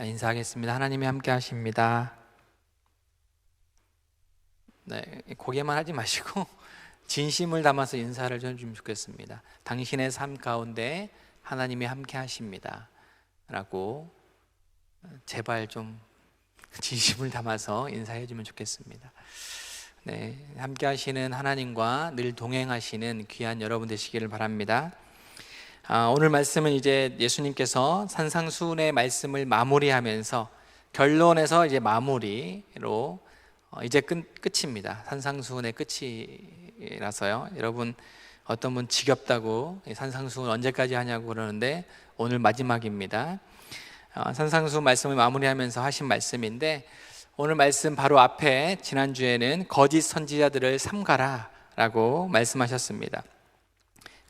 인사하겠습니다. 하나님이 함께 하십니다. 네, 고개만 하지 마시고 진심을 담아서 인사를 좀 해주면 좋겠습니다. 당신의 삶 가운데 하나님이 함께 하십니다 라고 제발 좀 진심을 담아서 인사해 주면 좋겠습니다. 네, 함께 하시는 하나님과 늘 동행하시는 귀한 여러분 되시기를 바랍니다. 오늘 말씀은 이제 예수님께서 산상수훈의 말씀을 마무리하면서 결론에서 이제 마무리로 이제 끝입니다. 산상수훈의 끝이라서요. 여러분 어떤 분 지겹다고 산상수훈 언제까지 하냐고 그러는데 오늘 마지막입니다. 산상수훈 말씀을 마무리하면서 하신 말씀인데 오늘 말씀 바로 앞에 지난주에는 거짓 선지자들을 삼가라 라고 말씀하셨습니다.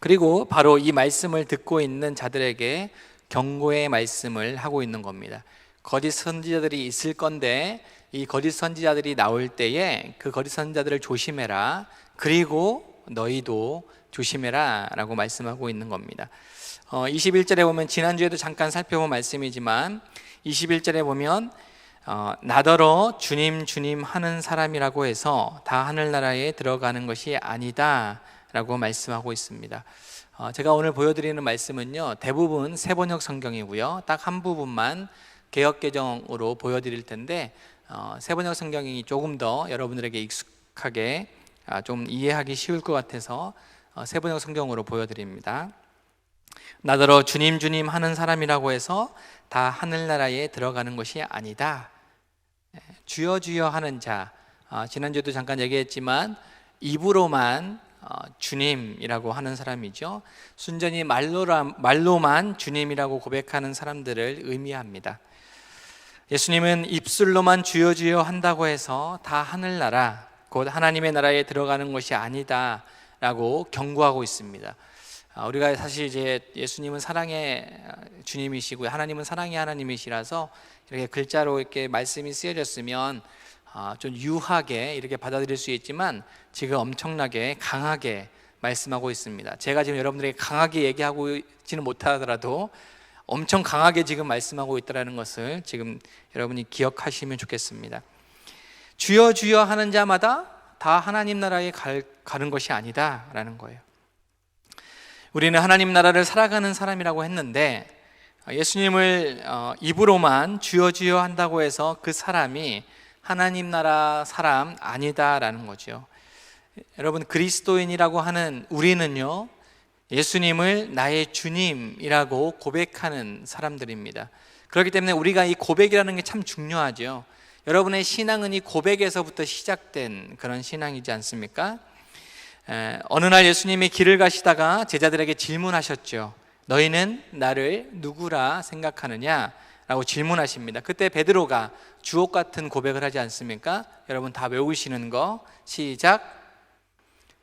그리고 바로 이 말씀을 듣고 있는 자들에게 경고의 말씀을 하고 있는 겁니다. 거짓 선지자들이 있을 건데 이 거짓 선지자들이 나올 때에 그 거짓 선지자들을 조심해라. 그리고 너희도 조심해라 라고 말씀하고 있는 겁니다. 21절에 보면 지난주에도 잠깐 살펴본 말씀이지만 21절에 보면 나더러 주님 주님 하는 사람이라고 해서 다 하늘나라에 들어가는 것이 아니다 라고 말씀하고 있습니다. 제가 오늘 보여드리는 말씀은요 대부분 세번역 성경이고요 딱 한 부분만 개역개정으로 보여드릴 텐데 세번역 성경이 조금 더 여러분들에게 익숙하게 좀 이해하기 쉬울 것 같아서 세번역 성경으로 보여드립니다. 나더러 주님 주님 하는 사람이라고 해서 다 하늘나라에 들어가는 것이 아니다. 주여 주여 하는 자, 지난주에도 잠깐 얘기했지만 입으로만 주님이라고 하는 사람이죠. 순전히 말로만 주님이라고 고백하는 사람들을 의미합니다. 예수님은 입술로만 주여 주여 한다고 해서 다 하늘나라 곧 하나님의 나라에 들어가는 것이 아니다 라고 경고하고 있습니다. 우리가 사실 이제 예수님은 사랑의 주님이시고요 하나님은 사랑의 하나님이시라서 이렇게 글자로 이렇게 말씀이 쓰여졌으면 좀 유하게 이렇게 받아들일 수 있지만 지금 엄청나게 강하게 말씀하고 있습니다. 제가 지금 여러분들에게 강하게 얘기하고 있지는 못하더라도 엄청 강하게 지금 말씀하고 있다는 것을 지금 여러분이 기억하시면 좋겠습니다. 주여 주여 하는 자마다 다 하나님 나라에 가는 것이 아니다 라는 거예요. 우리는 하나님 나라를 살아가는 사람이라고 했는데 예수님을 입으로만 주여 주여 한다고 해서 그 사람이 하나님 나라 사람 아니다라는 거죠. 여러분 그리스도인이라고 하는 우리는요 예수님을 나의 주님이라고 고백하는 사람들입니다. 그렇기 때문에 우리가 이 고백이라는 게 참 중요하죠. 여러분의 신앙은 이 고백에서부터 시작된 그런 신앙이지 않습니까? 어느 날 예수님이 길을 가시다가 제자들에게 질문하셨죠. 너희는 나를 누구라 생각하느냐? 라고 질문하십니다. 그때 베드로가 주옥 같은 고백을 하지 않습니까? 여러분 다 외우시는 거 시작.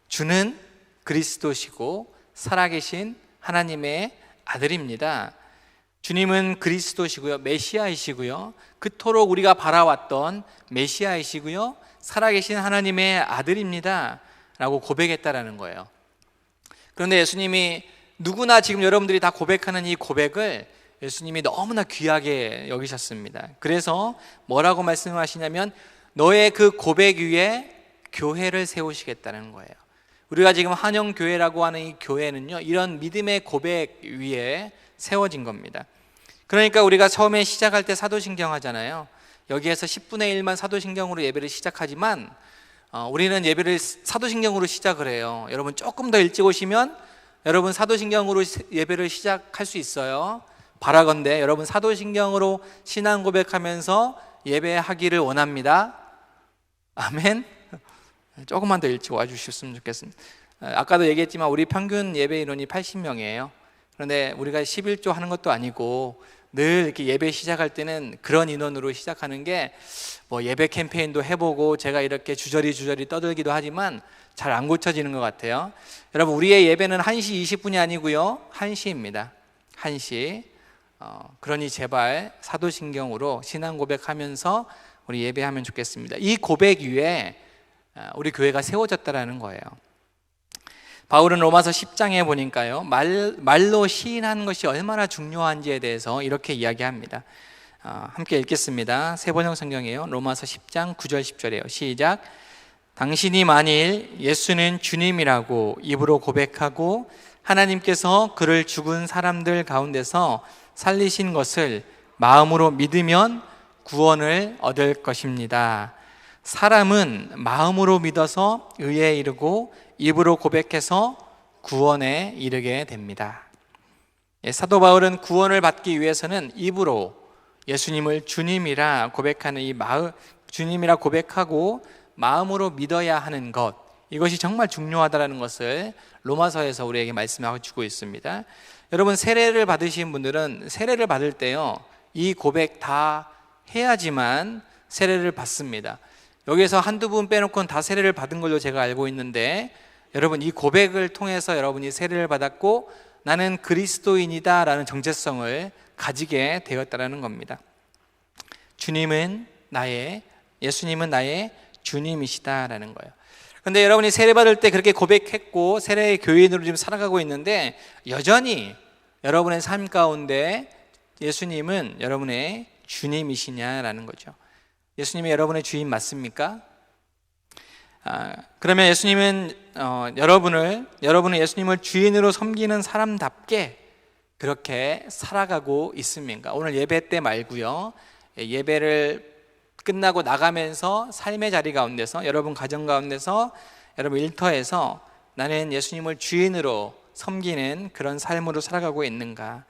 주는 그리스도시고 살아계신 하나님의 아들입니다. 주님은 그리스도시고요 메시아이시고요 그토록 우리가 바라왔던 메시아이시고요 살아계신 하나님의 아들입니다 라고 고백했다라는 거예요. 그런데 예수님이 누구나 지금 여러분들이 다 고백하는 이 고백을 예수님이 너무나 귀하게 여기셨습니다. 그래서 뭐라고 말씀하시냐면 너의 그 고백 위에 교회를 세우시겠다는 거예요. 우리가 지금 한영교회라고 하는 이 교회는요 이런 믿음의 고백 위에 세워진 겁니다. 그러니까 우리가 처음에 시작할 때 사도신경 하잖아요. 여기에서 10분의 1만 사도신경으로 예배를 시작하지만 우리는 예배를 사도신경으로 시작을 해요. 여러분 조금 더 일찍 오시면 여러분 사도신경으로 예배를 시작할 수 있어요. 바라건대 여러분 사도신경으로 신앙 고백하면서 예배하기를 원합니다. 아멘. 조금만 더 일찍 와주셨으면 좋겠습니다. 아까도 얘기했지만 우리 평균 예배 인원이 80명이에요 그런데 우리가 11조 하는 것도 아니고 늘 이렇게 예배 시작할 때는 그런 인원으로 시작하는 게 뭐 예배 캠페인도 해보고 제가 이렇게 주저리 떠들기도 하지만 잘 안 고쳐지는 것 같아요. 여러분 우리의 예배는 1시 20분이 아니고요 1시입니다 1시. 그러니 제발 사도신경으로 신앙 고백하면서 우리 예배하면 좋겠습니다. 이 고백 위에 우리 교회가 세워졌다라는 거예요. 바울은 로마서 10장에 보니까요 말로 시인하는 것이 얼마나 중요한지에 대해서 이렇게 이야기합니다. 함께 읽겠습니다. 세번역 성경이에요. 로마서 10장 9절 10절이에요. 시작. 당신이 만일 예수는 주님이라고 입으로 고백하고 하나님께서 그를 죽은 사람들 가운데서 살리신 것을 마음으로 믿으면 구원을 얻을 것입니다. 사람은 마음으로 믿어서 의에 이르고 입으로 고백해서 구원에 이르게 됩니다. 사도 바울은 구원을 받기 위해서는 입으로 예수님을 주님이라 고백하는 주님이라 고백하고 마음으로 믿어야 하는 것, 이것이 정말 중요하다는 것을 로마서에서 우리에게 말씀하고 주고 있습니다. 여러분, 세례를 받으신 분들은 세례를 받을 때요, 이 고백 다 해야지만 세례를 받습니다. 여기에서 한두 분 빼놓고는 다 세례를 받은 걸로 제가 알고 있는데, 여러분, 이 고백을 통해서 여러분이 세례를 받았고 나는 그리스도인이다 라는 정체성을 가지게 되었다는 겁니다. 예수님은 나의 주님이시다라는 거예요. 그런데 여러분이 세례 받을 때 그렇게 고백했고 세례의 교인으로 지금 살아가고 있는데, 여전히 여러분의 삶 가운데 예수님은 여러분의 주님이시냐라는 거죠. 예수님이 여러분의 주인 맞습니까? 그러면 예수님은 여러분은 예수님을 주인으로 섬기는 사람답게 그렇게 살아가고 있습니까? 오늘 예배 때 말고요, 예배를 끝나고 나가면서 삶의 자리 가운데서, 여러분 가정 가운데서, 여러분 일터에서 나는 예수님을 주인으로 섬기는 그런 삶으로 살아가고 있는가?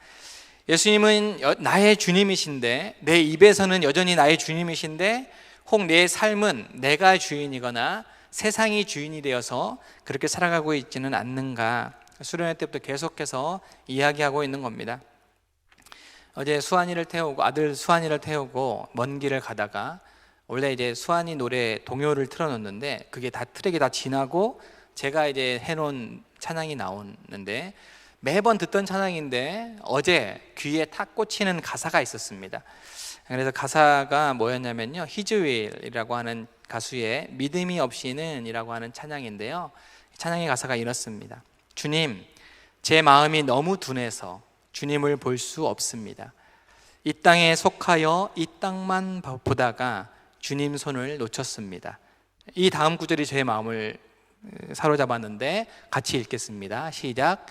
예수님은 나의 주님이신데, 내 입에서는 여전히 나의 주님이신데, 혹 내 삶은 내가 주인이거나 세상이 주인이 되어서 그렇게 살아가고 있지는 않는가? 수련회 때부터 계속해서 이야기하고 있는 겁니다. 어제 아들 수환이를 태우고 먼 길을 가다가, 원래 이제 수환이 노래 동요를 틀어놓는데 그게 다 트랙이 다 지나고 제가 이제 해놓은 찬양이 나오는데, 매번 듣던 찬양인데 어제 귀에 탁 꽂히는 가사가 있었습니다. 그래서 가사가 뭐였냐면요, 히즈윌이라고 하는 가수의 믿음이 없이는 이라고 하는 찬양인데요, 찬양의 가사가 이렇습니다. 주님, 제 마음이 너무 둔해서 주님을 볼 수 없습니다. 이 땅에 속하여 이 땅만 보다가 주님 손을 놓쳤습니다. 이 다음 구절이 제 마음을 사로잡았는데 같이 읽겠습니다. 시작.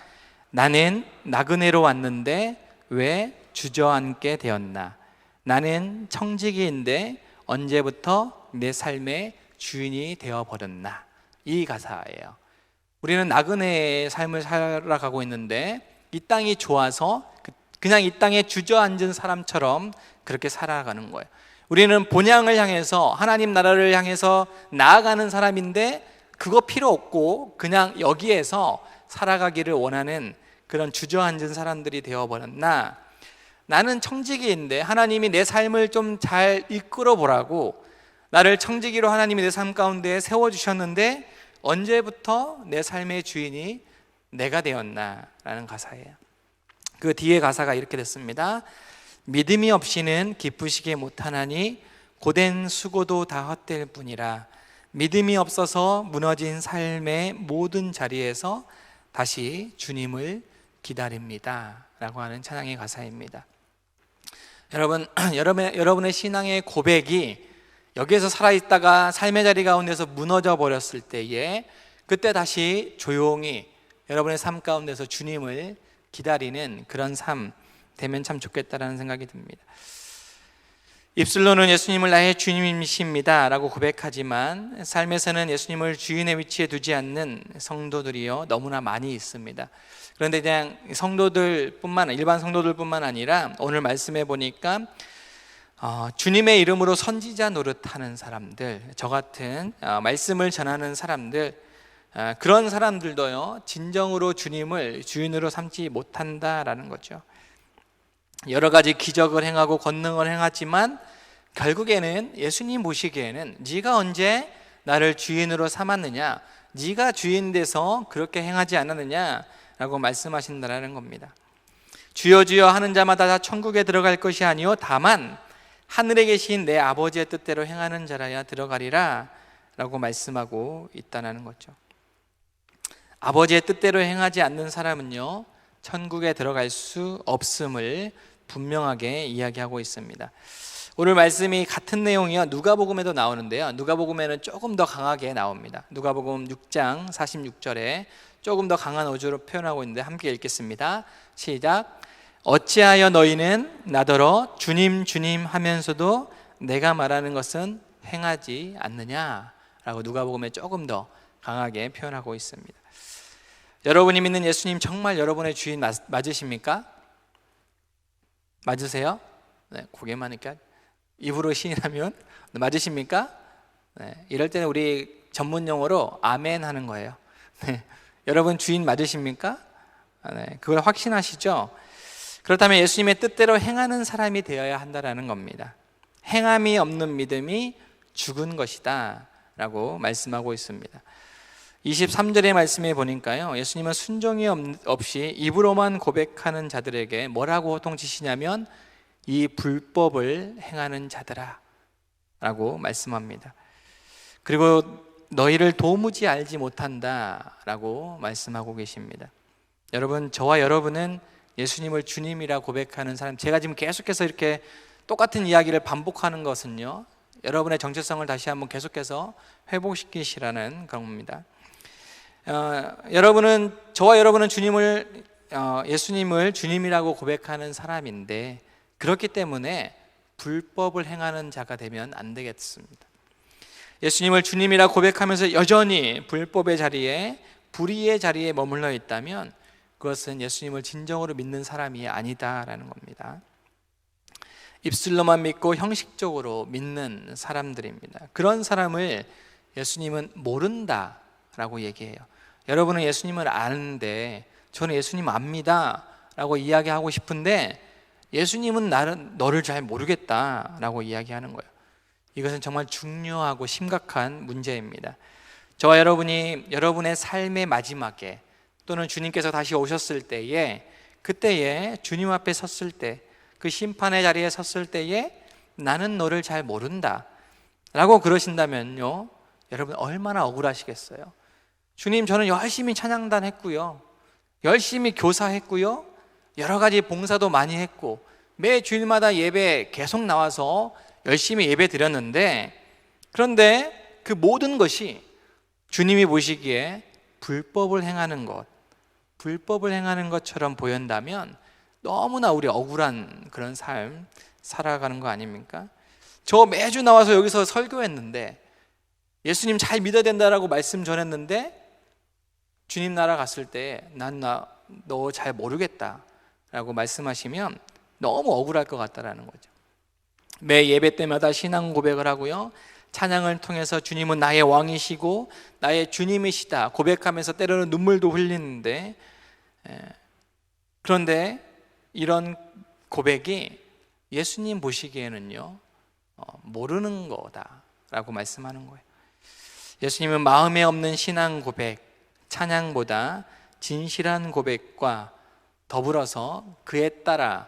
나는 나그네로 왔는데 왜 주저앉게 되었나? 나는 청지기인데 언제부터 내 삶의 주인이 되어버렸나? 이 가사예요. 우리는 나그네의 삶을 살아가고 있는데 이 땅이 좋아서 그냥 이 땅에 주저앉은 사람처럼 그렇게 살아가는 거예요. 우리는 본향을 향해서, 하나님 나라를 향해서 나아가는 사람인데 그거 필요 없고 그냥 여기에서 살아가기를 원하는 그런 주저앉은 사람들이 되어버렸나? 나는 청지기인데 하나님이 내 삶을 좀 잘 이끌어 보라고, 나를 청지기로 하나님이 내 삶 가운데 세워주셨는데 언제부터 내 삶의 주인이 내가 되었나? 라는 가사예요. 그 뒤에 가사가 이렇게 됐습니다. 믿음이 없이는 기쁘시게 못하나니 고된 수고도 다 헛될 뿐이라. 믿음이 없어서 무너진 삶의 모든 자리에서 다시 주님을 기다립니다 라고 하는 찬양의 가사입니다. 여러분의 신앙의 고백이 여기에서 살아있다가 삶의 자리 가운데서 무너져 버렸을 때에, 그때 다시 조용히 여러분의 삶 가운데서 주님을 기다리는 그런 삶 되면 참 좋겠다라는 생각이 듭니다. 입술로는 예수님을 나의 주님이십니다 라고 고백하지만 삶에서는 예수님을 주인의 위치에 두지 않는 성도들이요 너무나 많이 있습니다. 그런데 그냥 일반 성도들뿐만 아니라 오늘 말씀해 보니까 주님의 이름으로 선지자 노릇하는 사람들, 저 같은 말씀을 전하는 사람들, 그런 사람들도요 진정으로 주님을 주인으로 삼지 못한다라는 거죠. 여러 가지 기적을 행하고 권능을 행하지만 결국에는 예수님 보시기에는 네가 언제 나를 주인으로 삼았느냐, 네가 주인 돼서 그렇게 행하지 않았느냐라고 말씀하신다라는 겁니다. 주여 주여 하는 자마다 다 천국에 들어갈 것이 아니요 다만 하늘에 계신 내 아버지의 뜻대로 행하는 자라야 들어가리라 라고 말씀하고 있다는 거죠. 아버지의 뜻대로 행하지 않는 사람은요 천국에 들어갈 수 없음을 분명하게 이야기하고 있습니다. 오늘 말씀이 같은 내용이요 누가복음에도 나오는데요, 누가복음에는 조금 더 강하게 나옵니다. 누가복음 6장 46절에 조금 더 강한 어조로 표현하고 있는데 함께 읽겠습니다. 시작. 어찌하여 너희는 나더러 주님 주님 하면서도 내가 말하는 것은 행하지 않느냐 라고 누가복음에 조금 더 강하게 표현하고 있습니다. 여러분이 믿는 예수님 정말 여러분의 주인 맞으십니까? 맞으세요? 네, 고개만 이렇게 입으로 시인하면 맞으십니까? 네, 이럴 때는 우리 전문 용어로 아멘 하는 거예요. 네, 여러분 주인 맞으십니까? 네, 그걸 확신하시죠? 그렇다면 예수님의 뜻대로 행하는 사람이 되어야 한다는 겁니다. 행함이 없는 믿음이 죽은 것이다 라고 말씀하고 있습니다. 23절의 말씀에 보니까요, 예수님은 순종이 없이 입으로만 고백하는 자들에게 뭐라고 호통치시냐면 이 불법을 행하는 자들아 라고 말씀합니다. 그리고 너희를 도무지 알지 못한다 라고 말씀하고 계십니다. 여러분, 저와 여러분은 예수님을 주님이라 고백하는 사람, 제가 지금 계속해서 이렇게 똑같은 이야기를 반복하는 것은요, 여러분의 정체성을 다시 한번 계속해서 회복시키시라는 그런 겁니다. 저와 여러분은 예수님을 주님이라고 고백하는 사람인데, 그렇기 때문에 불법을 행하는 자가 되면 안 되겠습니다. 예수님을 주님이라 고백하면서 여전히 불법의 자리에, 불의의 자리에 머물러 있다면 그것은 예수님을 진정으로 믿는 사람이 아니다라는 겁니다. 입술로만 믿고 형식적으로 믿는 사람들입니다. 그런 사람을 예수님은 모른다라고 얘기해요. 여러분은 예수님을 아는데 저는 예수님 압니다 라고 이야기하고 싶은데 예수님은 너를 잘 모르겠다라고 이야기하는 거예요. 이것은 정말 중요하고 심각한 문제입니다. 저와 여러분이 여러분의 삶의 마지막에 또는 주님께서 다시 오셨을 때에, 그때에 주님 앞에 섰을 때, 그 심판의 자리에 섰을 때에 나는 너를 잘 모른다 라고 그러신다면요, 여러분 얼마나 억울하시겠어요. 주님, 저는 열심히 찬양단 했고요, 열심히 교사했고요, 여러 가지 봉사도 많이 했고 매 주일마다 예배 계속 나와서 열심히 예배 드렸는데, 그런데 그 모든 것이 주님이 보시기에 불법을 행하는 것처럼 보인다면 너무나 우리 억울한 그런 삶 살아가는 거 아닙니까? 저 매주 나와서 여기서 설교했는데, 예수님 잘 믿어야 된다라고 말씀 전했는데, 주님 나라 갔을 때 난 너 잘 모르겠다 라고 말씀하시면 너무 억울할 것 같다라는 거죠. 매 예배 때마다 신앙 고백을 하고요, 찬양을 통해서 주님은 나의 왕이시고 나의 주님이시다 고백하면서 때로는 눈물도 흘리는데, 그런데 이런 고백이 예수님 보시기에는요 모르는 거다라고 말씀하는 거예요. 예수님은 마음에 없는 신앙 고백, 찬양보다 진실한 고백과 더불어서 그에 따라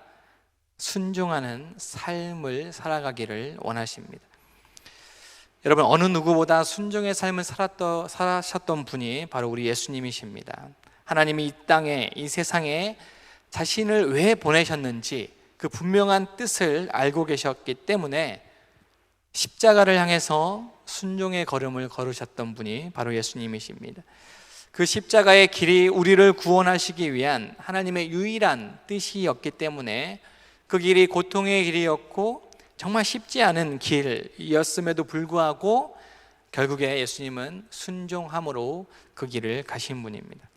순종하는 삶을 살아가기를 원하십니다. 여러분, 어느 누구보다 순종의 삶을 살아셨던 분이 바로 우리 예수님이십니다. 하나님이 이 땅에, 이 세상에 자신을 왜 보내셨는지 그 분명한 뜻을 알고 계셨기 때문에 십자가를 향해서 순종의 걸음을 걸으셨던 분이 바로 예수님이십니다. 그 십자가의 길이 우리를 구원하시기 위한 하나님의 유일한 뜻이었기 때문에 그 길이 고통의 길이었고 정말 쉽지 않은 길이었음에도 불구하고 결국에 예수님은 순종함으로 그 길을 가신 분입니다.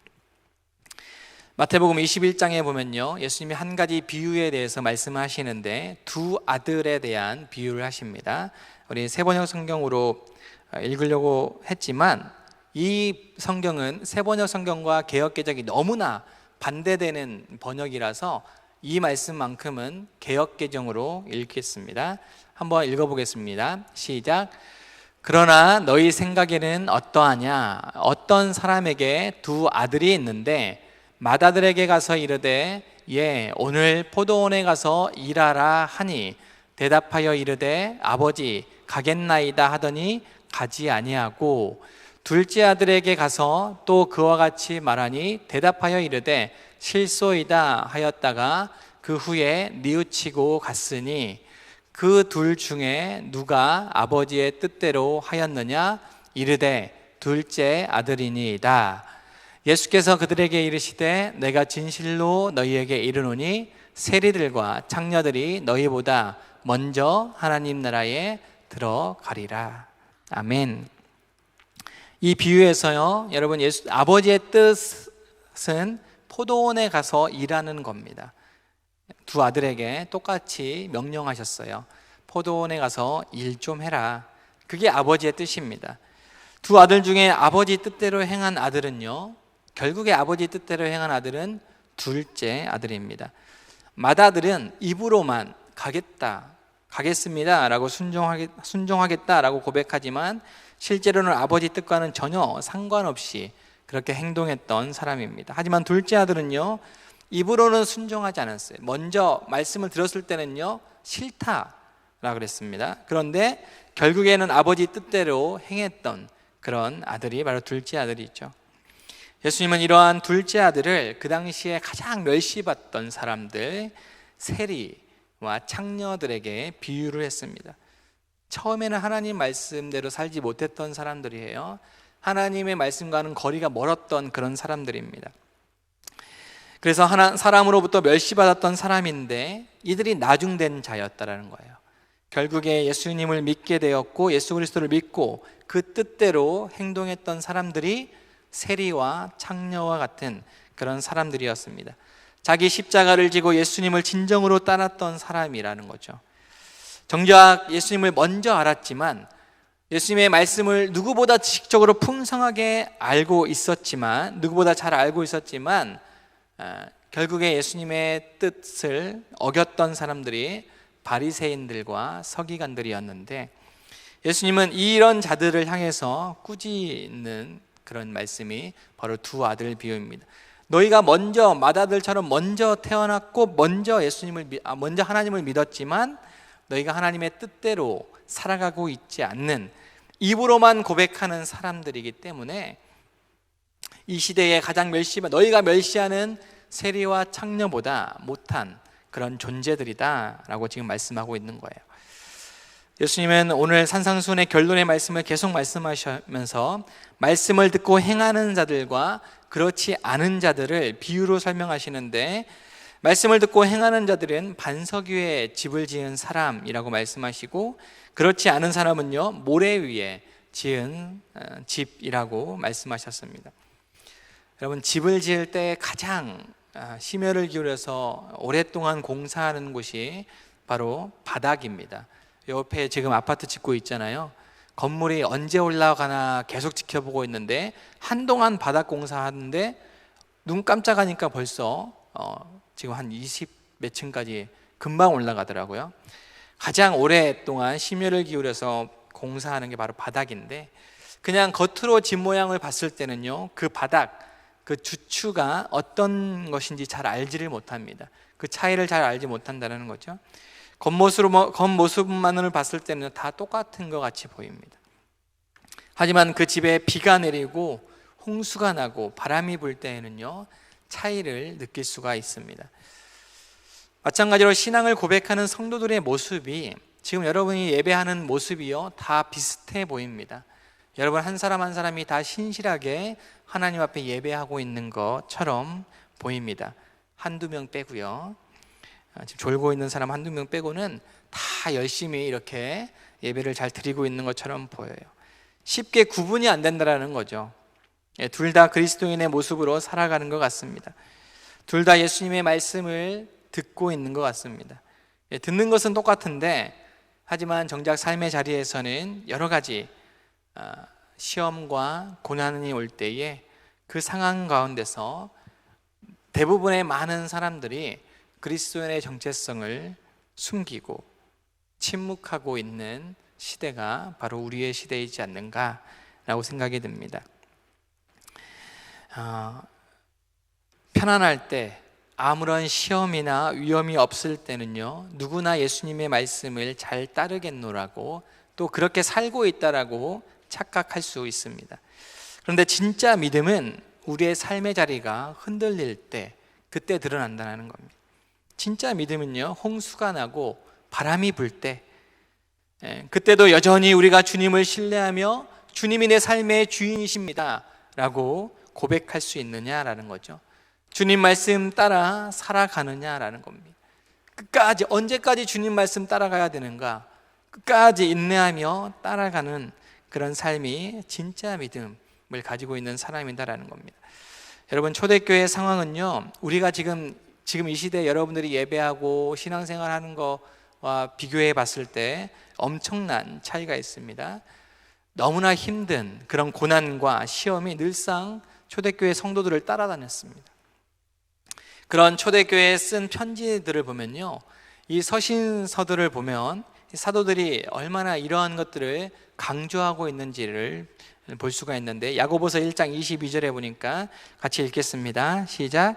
마태복음 21장에 보면요, 예수님이 한 가지 비유에 대해서 말씀하시는데 두 아들에 대한 비유를 하십니다. 우리 세번역 성경으로 읽으려고 했지만 이 성경은 세번역 성경과 개역개정이 너무나 반대되는 번역이라서 이 말씀만큼은 개역개정으로 읽겠습니다. 한번 읽어보겠습니다. 시작. 그러나 너희 생각에는 어떠하냐? 어떤 사람에게 두 아들이 있는데 맏아들에게 가서 이르되 예, 오늘 포도원에 가서 일하라 하니 대답하여 이르되 아버지 가겠나이다 하더니 가지 아니하고 둘째 아들에게 가서 또 그와 같이 말하니 대답하여 이르되 실소이다 하였다가 그 후에 뉘우치고 갔으니 그 둘 중에 누가 아버지의 뜻대로 하였느냐? 이르되 둘째 아들이니이다. 예수께서 그들에게 이르시되 내가 진실로 너희에게 이르노니 세리들과 창녀들이 너희보다 먼저 하나님 나라에 들어가리라. 아멘. 이 비유에서요, 여러분, 아버지의 뜻은 포도원에 가서 일하는 겁니다. 두 아들에게 똑같이 명령하셨어요. 포도원에 가서 일 좀 해라. 그게 아버지의 뜻입니다. 두 아들 중에 아버지 뜻대로 행한 아들은요, 결국에 아버지 뜻대로 행한 아들은 둘째 아들입니다. 맏아들은 입으로만 가겠습니다 라고 순종하겠다 라고 고백하지만 실제로는 아버지 뜻과는 전혀 상관없이 그렇게 행동했던 사람입니다. 하지만 둘째 아들은요, 입으로는 순종하지 않았어요. 먼저 말씀을 들었을 때는요, 싫다라고 그랬습니다. 그런데 결국에는 아버지 뜻대로 행했던 그런 아들이 바로 둘째 아들이죠. 예수님은 이러한 둘째 아들을 그 당시에 가장 멸시받던 사람들, 세리와 창녀들에게 비유를 했습니다. 처음에는 하나님 말씀대로 살지 못했던 사람들이에요. 하나님의 말씀과는 거리가 멀었던 그런 사람들입니다. 그래서 사람으로부터 멸시받았던 사람인데 이들이 나중된 자였다라는 거예요. 결국에 예수님을 믿게 되었고 예수 그리스도를 믿고 그 뜻대로 행동했던 사람들이 세리와 창녀와 같은 그런 사람들이었습니다. 자기 십자가를 지고 예수님을 진정으로 따랐던 사람이라는 거죠. 정작 예수님을 먼저 알았지만 예수님의 말씀을 누구보다 지식적으로 풍성하게 알고 있었지만 누구보다 잘 알고 있었지만 결국에 예수님의 뜻을 어겼던 사람들이 바리새인들과 서기관들이었는데 예수님은 이런 자들을 향해서 꾸짖는 그런 말씀이 바로 두 아들 비유입니다. 너희가 먼저 맏아들처럼 먼저 태어났고 먼저 하나님을 믿었지만 너희가 하나님의 뜻대로 살아가고 있지 않는 입으로만 고백하는 사람들이기 때문에 이 시대에 가장 너희가 멸시하는 세리와 창녀보다 못한 그런 존재들이다 라고 지금 말씀하고 있는 거예요. 예수님은 오늘 산상수훈의 결론의 말씀을 계속 말씀하시면서 말씀을 듣고 행하는 자들과 그렇지 않은 자들을 비유로 설명하시는데 말씀을 듣고 행하는 자들은 반석 위에 집을 지은 사람이라고 말씀하시고 그렇지 않은 사람은요 모래 위에 지은 집이라고 말씀하셨습니다. 여러분, 집을 지을 때 가장 심혈을 기울여서 오랫동안 공사하는 곳이 바로 바닥입니다. 옆에 지금 아파트 짓고 있잖아요. 건물이 언제 올라가나 계속 지켜보고 있는데 한동안 바닥 공사하는데 눈 깜짝하니까 벌써 지금 한 20 몇 층까지 금방 올라가더라고요. 가장 오랫동안 심혈을 기울여서 공사하는 게 바로 바닥인데 그냥 겉으로 집 모양을 봤을 때는요 그 바닥, 그 주추가 어떤 것인지 잘 알지를 못합니다. 그 차이를 잘 알지 못한다는 거죠. 겉모습만을 봤을 때는 다 똑같은 것 같이 보입니다. 하지만 그 집에 비가 내리고 홍수가 나고 바람이 불 때에는요 차이를 느낄 수가 있습니다. 마찬가지로 신앙을 고백하는 성도들의 모습이 지금 여러분이 예배하는 모습이요 다 비슷해 보입니다. 여러분 한 사람 한 사람이 다 신실하게 하나님 앞에 예배하고 있는 것처럼 보입니다. 한두 명 빼고요. 지금 졸고 있는 사람 한두 명 빼고는 다 열심히 이렇게 예배를 잘 드리고 있는 것처럼 보여요. 쉽게 구분이 안 된다는 거죠. 둘 다 그리스도인의 모습으로 살아가는 것 같습니다. 둘 다 예수님의 말씀을 듣고 있는 것 같습니다. 듣는 것은 똑같은데 하지만 정작 삶의 자리에서는 여러 가지 시험과 고난이 올 때에 그 상황 가운데서 대부분의 많은 사람들이 그리스도인의 정체성을 숨기고 침묵하고 있는 시대가 바로 우리의 시대이지 않는가라고 생각이 듭니다. 편안할 때 아무런 시험이나 위험이 없을 때는요 누구나 예수님의 말씀을 잘 따르겠노라고 또 그렇게 살고 있다라고 착각할 수 있습니다. 그런데 진짜 믿음은 우리의 삶의 자리가 흔들릴 때 그때 드러난다는 겁니다. 진짜 믿음은요, 홍수가 나고 바람이 불 때, 그때도 여전히 우리가 주님을 신뢰하며 주님이 내 삶의 주인이십니다 라고 고백할 수 있느냐라는 거죠. 주님 말씀 따라 살아가느냐라는 겁니다. 끝까지, 언제까지 주님 말씀 따라가야 되는가? 끝까지 인내하며 따라가는 그런 삶이 진짜 믿음을 가지고 있는 사람이다라는 겁니다. 여러분, 초대교회 상황은요, 우리가 지금 이 시대에 여러분들이 예배하고 신앙생활하는 거와 비교해 봤을 때 엄청난 차이가 있습니다. 너무나 힘든 그런 고난과 시험이 늘상 초대교회 성도들을 따라다녔습니다. 그런 초대교회에 쓴 편지들을 보면요, 이 서신서들을 보면 사도들이 얼마나 이러한 것들을 강조하고 있는지를 볼 수가 있는데, 야고보서 1장 22절에 보니까 같이 읽겠습니다. 시작.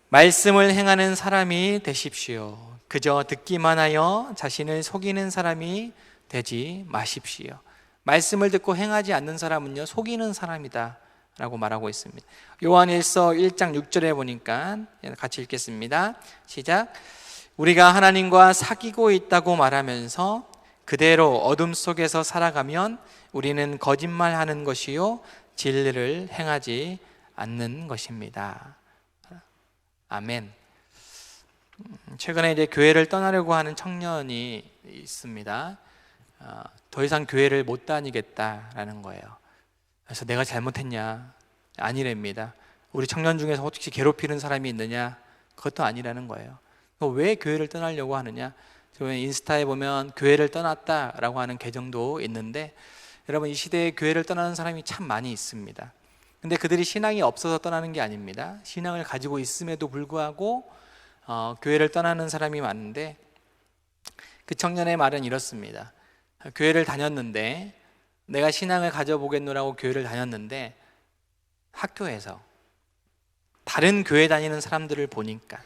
말씀을 행하는 사람이 되십시오. 그저 듣기만 하여 자신을 속이는 사람이 되지 마십시오. 말씀을 듣고 행하지 않는 사람은요, 속이는 사람이다 라고 말하고 있습니다. 요한일서 1장 6절에 보니까 같이 읽겠습니다. 시작. 우리가 하나님과 사귀고 있다고 말하면서 그대로 어둠 속에서 살아가면 우리는 거짓말하는 것이요 진리를 행하지 않는 것입니다. 아멘. 최근에 이제 교회를 떠나려고 하는 청년이 있습니다. 더 이상 교회를 못 다니겠다라는 거예요. 그래서 내가 잘못했냐? 아니랍니다. 우리 청년 중에서 혹시 괴롭히는 사람이 있느냐? 그것도 아니라는 거예요. 왜 교회를 떠나려고 하느냐? 인스타에 보면 교회를 떠났다라고 하는 계정도 있는데, 여러분, 이 시대에 교회를 떠나는 사람이 참 많이 있습니다. 근데 그들이 신앙이 없어서 떠나는 게 아닙니다. 신앙을 가지고 있음에도 불구하고 교회를 떠나는 사람이 많은데, 그 청년의 말은 이렇습니다. 교회를 다녔는데, 내가 신앙을 가져보겠노라고 교회를 다녔는데, 학교에서 다른 교회 다니는 사람들을 보니까,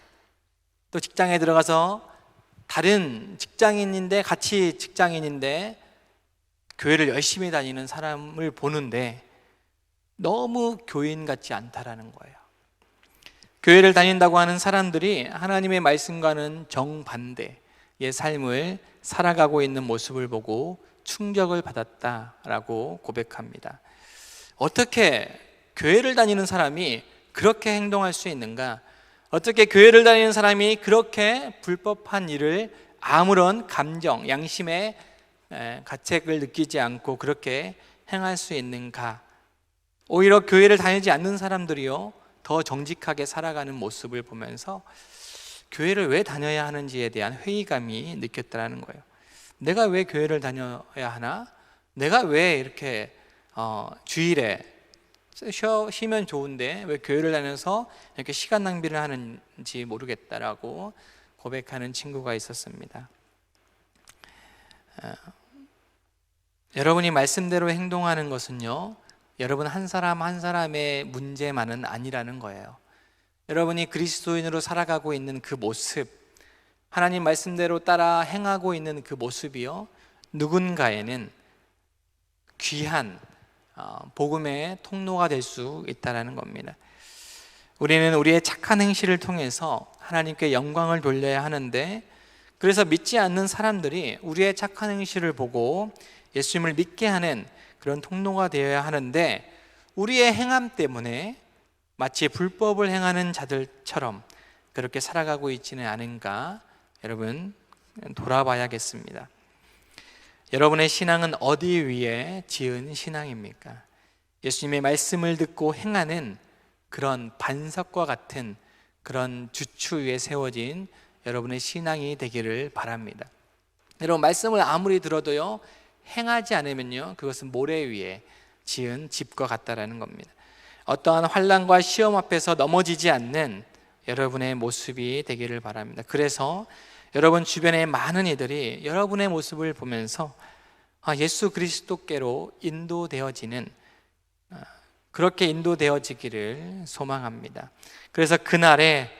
또 직장에 들어가서 다른 직장인인데, 같이 직장인인데 교회를 열심히 다니는 사람을 보는데 너무 교인 같지 않다라는 거예요. 교회를 다닌다고 하는 사람들이 하나님의 말씀과는 정반대의 삶을 살아가고 있는 모습을 보고 충격을 받았다라고 고백합니다. 어떻게 교회를 다니는 사람이 그렇게 행동할 수 있는가? 어떻게 교회를 다니는 사람이 그렇게 불법한 일을 아무런 감정, 양심의 가책을 느끼지 않고 그렇게 행할 수 있는가? 오히려 교회를 다니지 않는 사람들이요, 더 정직하게 살아가는 모습을 보면서 교회를 왜 다녀야 하는지에 대한 회의감이 느꼈다는 거예요. 내가 왜 교회를 다녀야 하나? 내가 왜 이렇게 주일에 쉬면 좋은데 왜 교회를 다녀서 이렇게 시간 낭비를 하는지 모르겠다라고 고백하는 친구가 있었습니다. 여러분이 말씀대로 행동하는 것은요, 여러분 한 사람 한 사람의 문제만은 아니라는 거예요. 여러분이 그리스도인으로 살아가고 있는 그 모습, 하나님 말씀대로 따라 행하고 있는 그 모습이요, 누군가에는 귀한 복음의 통로가 될 수 있다는 겁니다. 우리는 우리의 착한 행실을 통해서 하나님께 영광을 돌려야 하는데, 그래서 믿지 않는 사람들이 우리의 착한 행실을 보고 예수님을 믿게 하는 그런 통로가 되어야 하는데, 우리의 행함 때문에 마치 불법을 행하는 자들처럼 그렇게 살아가고 있지는 않은가? 여러분, 돌아봐야겠습니다. 여러분의 신앙은 어디 위에 지은 신앙입니까? 예수님의 말씀을 듣고 행하는 그런 반석과 같은 그런 주추 위에 세워진 여러분의 신앙이 되기를 바랍니다. 여러분, 말씀을 아무리 들어도요, 행하지 않으면요, 그것은 모래 위에 지은 집과 같다라는 겁니다. 어떠한 환난과 시험 앞에서 넘어지지 않는 여러분의 모습이 되기를 바랍니다. 그래서 여러분 주변의 많은 이들이 여러분의 모습을 보면서 예수 그리스도께로 인도되어지는, 그렇게 인도되어지기를 소망합니다. 그래서 그날에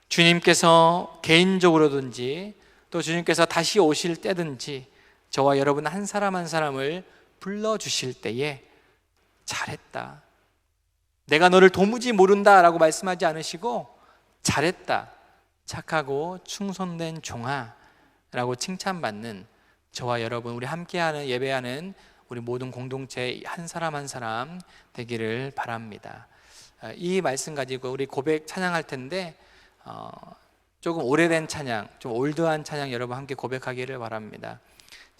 주님께서 개인적으로든지 또 주님께서 다시 오실 때든지 저와 여러분 한 사람 한 사람을 불러주실 때에 잘했다, 내가 너를 도무지 모른다 라고 말씀하지 않으시고 잘했다, 착하고 충성된 종아라고 칭찬받는 저와 여러분, 우리 함께하는 예배하는 우리 모든 공동체 한 사람 한 사람 되기를 바랍니다. 이 말씀 가지고 우리 고백 찬양할 텐데 조금 오래된 찬양, 좀 올드한 찬양 여러분 함께 고백하기를 바랍니다.